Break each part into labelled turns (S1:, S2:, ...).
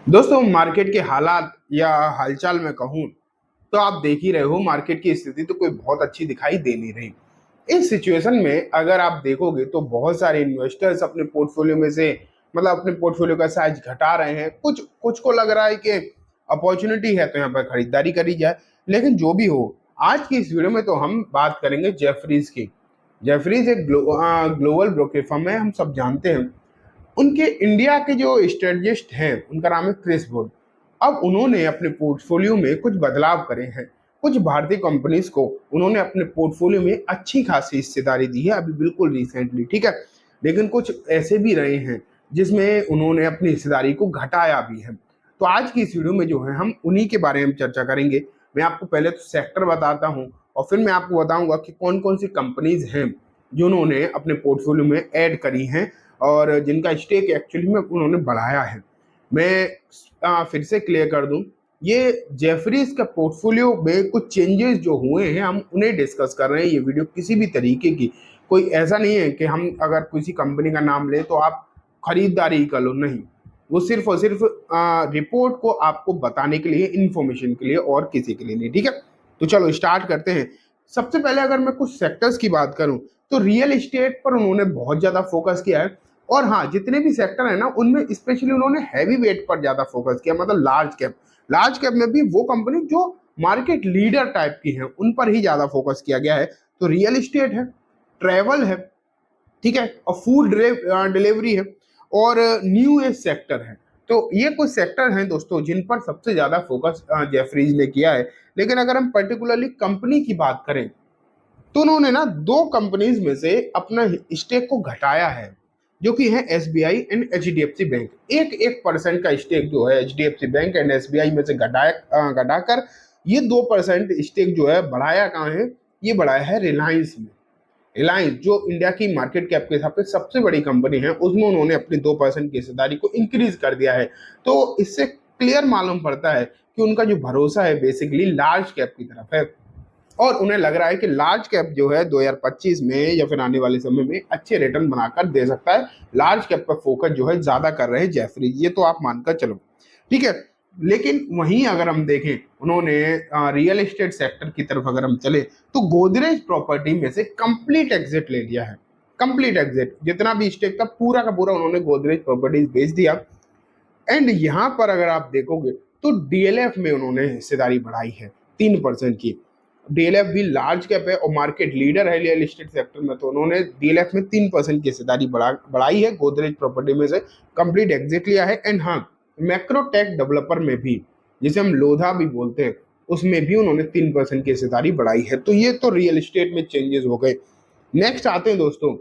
S1: दोस्तों मार्केट के हालात या हालचाल में कहूँ तो आप देख ही रहे हो, मार्केट की स्थिति तो कोई बहुत अच्छी दिखाई दे नहीं रही। इस सिचुएशन में अगर आप देखोगे तो बहुत सारे इन्वेस्टर्स अपने पोर्टफोलियो में से अपने पोर्टफोलियो का साइज घटा रहे हैं। कुछ कुछ को लग रहा है कि अपॉर्चुनिटी है तो यहाँ पर खरीदारी करी जाए। लेकिन जो भी हो, आज की इस वीडियो में तो हम बात करेंगे जेफरीज की। जेफरीज एक ग्लोबल ब्रोकर फर्म है, हम सब जानते हैं। उनके इंडिया के जो स्ट्रेटजिस्ट हैं उनका नाम है क्रिस वुड। अब उन्होंने अपने पोर्टफोलियो में कुछ बदलाव करे हैं। कुछ भारतीय कंपनीज को उन्होंने अपने पोर्टफोलियो में अच्छी खासी हिस्सेदारी दी है अभी बिल्कुल रिसेंटली, ठीक है। लेकिन कुछ ऐसे भी रहे हैं जिसमें उन्होंने अपनी हिस्सेदारी को घटाया भी है। तो आज की इस वीडियो में जो है हम उन्हीं के बारे में चर्चा करेंगे। मैं आपको पहले तो सेक्टर बताता हूँ और फिर मैं आपको बताऊंगा कि कौन कौन सी कंपनीज हैं जिन्होंने अपने पोर्टफोलियो में ऐड करी हैं और जिनका स्टेक एक्चुअली में उन्होंने बढ़ाया है। मैं फिर से क्लियर कर दूं, ये जेफरीज का पोर्टफोलियो में कुछ चेंजेस जो हुए हैं हम उन्हें डिस्कस कर रहे हैं। ये वीडियो किसी भी तरीके की कोई ऐसा नहीं है कि हम अगर किसी कंपनी का नाम ले तो आप खरीदारी कर लो, नहीं। वो सिर्फ और सिर्फ रिपोर्ट को आपको बताने के लिए, इंफॉर्मेशन के लिए, और किसी के लिए नहीं, ठीक है। तो चलो स्टार्ट करते हैं। सबसे पहले अगर मैं कुछ सेक्टर्स की बात करूं तो रियल एस्टेट पर उन्होंने बहुत ज्यादा फोकस किया है। और हाँ, जितने भी सेक्टर है ना उनमें स्पेशली उन्होंने हैवी वेट पर ज्यादा फोकस किया, मतलब लार्ज कैप में भी वो कंपनी जो मार्केट लीडर टाइप की है उन पर ही ज्यादा फोकस किया गया है। तो रियल एस्टेट है, ट्रेवल है, ठीक है, और फूड डिलीवरी है, और न्यू एज सेक्टर है। तो ये कुछ सेक्टर हैं दोस्तों जिन पर सबसे ज्यादा फोकस जेफरीज ने किया है। लेकिन अगर हम पर्टिकुलरली कंपनी की बात करें तो उन्होंने ना दो कंपनीज में से अपना स्टेक को घटाया है, जो कि है एसबीआई एंड एचडीएफसी बैंक। एक एक परसेंट का स्टेक जो है एचडीएफसी बैंक एंड एसबीआई में से घटाकर ये 2% स्टेक जो है बढ़ाया कहाँ है, ये बढ़ाया है रिलायंस में। रिलायंस जो इंडिया की मार्केट कैप के हिसाब से सबसे बड़ी कंपनी है, उसमें उन्होंने अपनी 2% की हिस्सेदारी को इंक्रीज कर दिया है। तो इससे क्लियर मालूम पड़ता है कि उनका जो भरोसा है बेसिकली लार्ज कैप की तरफ है, और उन्हें लग रहा है कि लार्ज कैप जो है 2025 में या फिर आने वाले समय में अच्छे रिटर्न बनाकर दे सकता है। लार्ज कैप पर फोकस जो है ज्यादा कर रहे हैं जेफरीज, ये तो आप मानकर चलो, ठीक है। लेकिन वहीं अगर हम देखें, उन्होंने रियल एस्टेट सेक्टर की तरफ अगर हम चले तो गोदरेज प्रॉपर्टी में से कंप्लीट एग्जिट ले लिया है। कंप्लीट एग्जिट, जितना भी स्टेक था पूरा का पूरा उन्होंने गोदरेज प्रॉपर्टीज बेच दिया। एंड यहाँ पर अगर आप देखोगे तो डीएलएफ में उन्होंने हिस्सेदारी बढ़ाई है 3% की। डीएलएफ भी लार्ज कैप है और मार्केट लीडर है रियल एस्टेट सेक्टर में, तो उन्होंने डीएलएफ में 3% की हिस्सेदारी बढ़ाई है। गोदरेज प्रॉपर्टी में से कंप्लीट एग्जिट लिया है। एंड हाँ, मैक्रोटेक डेवलपर में भी, जिसे हम लोधा भी बोलते हैं, उसमें भी उन्होंने 3% की हिस्सेदारी बढ़ाई है। तो ये तो रियल एस्टेट में चेंजेस हो गए। नेक्स्ट आते हैं दोस्तों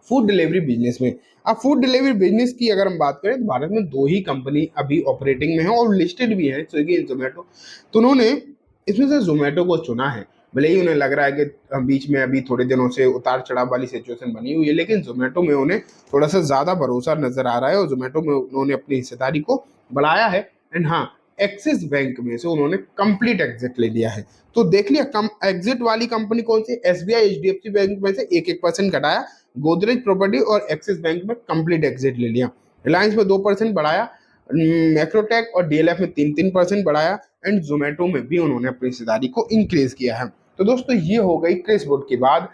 S1: फूड डिलीवरी बिजनेस में। अब फूड डिलीवरी बिजनेस की अगर हम बात करें तो भारत में दो ही कंपनी अभी ऑपरेटिंग में है और लिस्टेड भी है, स्विगी एंड जोमेटो। तो उन्होंने इसमें से जोमेटो को चुना है। भले ही उन्हें लग रहा है कि बीच में अभी थोड़े दिनों से उतार चढ़ाव वाली सिचुएशन बनी हुई है, लेकिन जोमेटो में उन्हें थोड़ा सा ज्यादा भरोसा नजर आ रहा है और जोमेटो में उन्होंने अपनी हिस्सेदारी को बढ़ाया है। एंड हाँ, एक्सिस बैंक में से उन्होंने कंप्लीट एग्जिट ले लिया है। तो देख लिया, कम एग्जिट वाली कंपनी कौन सी, एसबीआई एचडीएफसी बैंक में से 1% घटाया, गोदरेज प्रॉपर्टी और एक्सिस बैंक में कंप्लीट एग्जिट ले लिया। रिलायंस में 2% बढ़ाया, मैक्रोटेक और डीएलएफ में 3% बढ़ाया, एंड जोमेटो में भी उन्होंने अपनी हिस्सेदारी को इंक्रीज किया है। तो दोस्तों ये हो गई क्रिस वुड की बात,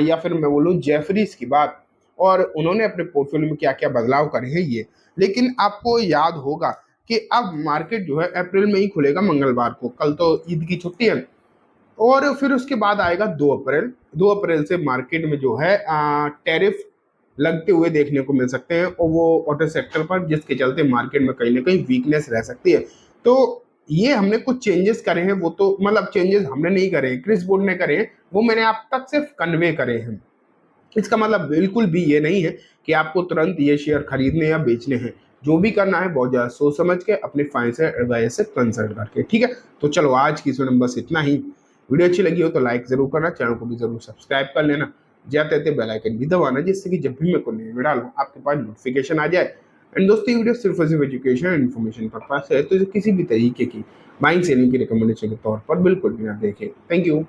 S1: या फिर मैं बोलूँ जेफरीज की बात, और उन्होंने अपने पोर्टफोलियो में क्या क्या बदलाव करे हैं ये। लेकिन आपको याद होगा कि अब मार्केट जो है अप्रैल में ही खुलेगा, मंगलवार को, कल तो ईद की छुट्टी है। और फिर उसके बाद आएगा 2 अप्रैल। 2 अप्रैल से मार्केट में जो है टैरिफ लगते हुए देखने को मिल सकते हैं, और वो ऑटो सेक्टर पर, जिसके चलते मार्केट में कहीं ना कहीं वीकनेस रह सकती है। तो ये हमने कुछ चेंजेस करे हैं, वो तो मतलब चेंजेस हमने नहीं करे हैं, क्रिस वुड ने करे हैं, वो मैंने आप तक सिर्फ कन्वे करे हैं। इसका मतलब बिल्कुल भी ये नहीं है कि आपको तुरंत ये शेयर खरीदने या बेचने हैं। जो भी करना है बहुत ज़्यादा सोच समझ के अपने फाइनेंशियल एडवाइजर से कंसल्ट करके, ठीक है। तो चलो आज की वीडियो में बस इतना ही। वीडियो अच्छी लगी हो तो लाइक जरूर करना, चैनल को भी जरूर सब्सक्राइब कर लेना, जाते जाते बेल आइकन भी दबाना, जिससे कि जब भी मैं कोई नई वीडियो डालूं आपके पास नोटिफिकेशन आ जाए। एंड दोस्तों ये वीडियो सिर्फ और सिर्फ एजुकेशन एंड इन्फॉर्मेशन पर्पस है, तो किसी भी तरीके की बाइंग सेलिंग की रिकमेंडेशन के तौर पर बिल्कुल भी ना देखें। Thank you.